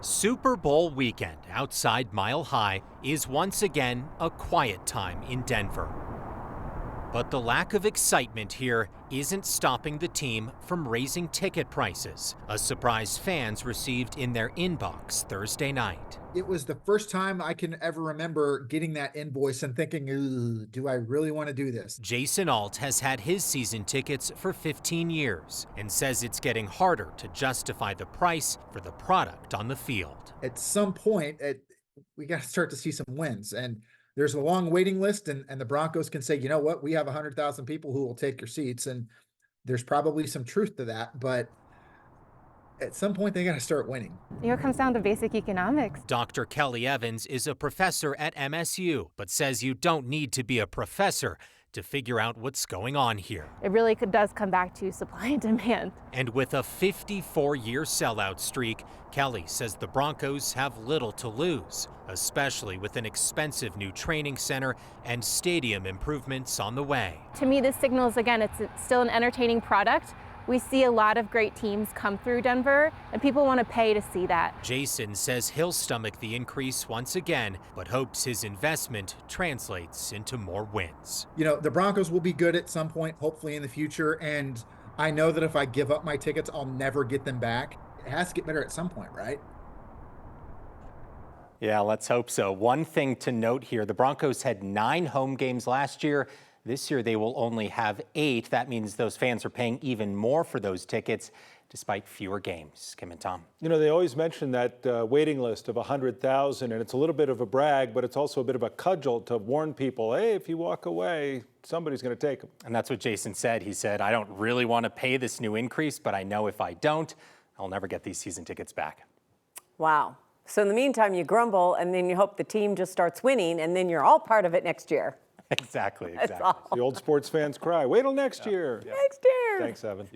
Super Bowl weekend outside Mile High is once again a quiet time in Denver. But the lack of excitement here isn't stopping the team from raising ticket prices, a surprise fans received in their inbox Thursday night. It was the first time I can ever remember getting that invoice and thinking, "Ugh, do I really want to do this?" Jason Alt has had his season tickets for 15 years and says it's getting harder to justify the price for the product on the field. At some point, we got to start to see some wins. And there's a long waiting list, and the Broncos can say, you know what, we have 100,000 people who will take your seats. And there's probably some truth to that. But at some point, they got to start winning. It comes down to basic economics. Dr. Kelly Evans is a professor at MSU, but says you don't need to be a professor to figure out what's going on here. It really does come back to supply and demand. And with a 54-year sellout streak, Kelly says the Broncos have little to lose, especially with an expensive new training center and stadium improvements on the way. To me, this signals, again, it's still an entertaining product. We see a lot of great teams come through Denver, and people want to pay to see that. Jason says he'll stomach the increase once again, but hopes his investment translates into more wins. You know, the Broncos will be good at some point, hopefully in the future. And I know that if I give up my tickets, I'll never get them back. It has to get better at some point, right? Yeah, let's hope so. One thing to note here, the Broncos had 9 home games last year. This year, they will only have 8. That means those fans are paying even more for those tickets, despite fewer games. Kim and Tom. You know, they always mention that waiting list of 100,000, and it's a little bit of a brag, but it's also a bit of a cudgel to warn people, hey, if you walk away, somebody's going to take them. And that's what Jason said. He said, I don't really want to pay this new increase, but I know if I don't, I'll never get these season tickets back. Wow. So in the meantime, you grumble, and then you hope the team just starts winning, and then you're all part of it next year. Exactly. The old sports fans cry, wait till next year. Next year. Thanks, Evan.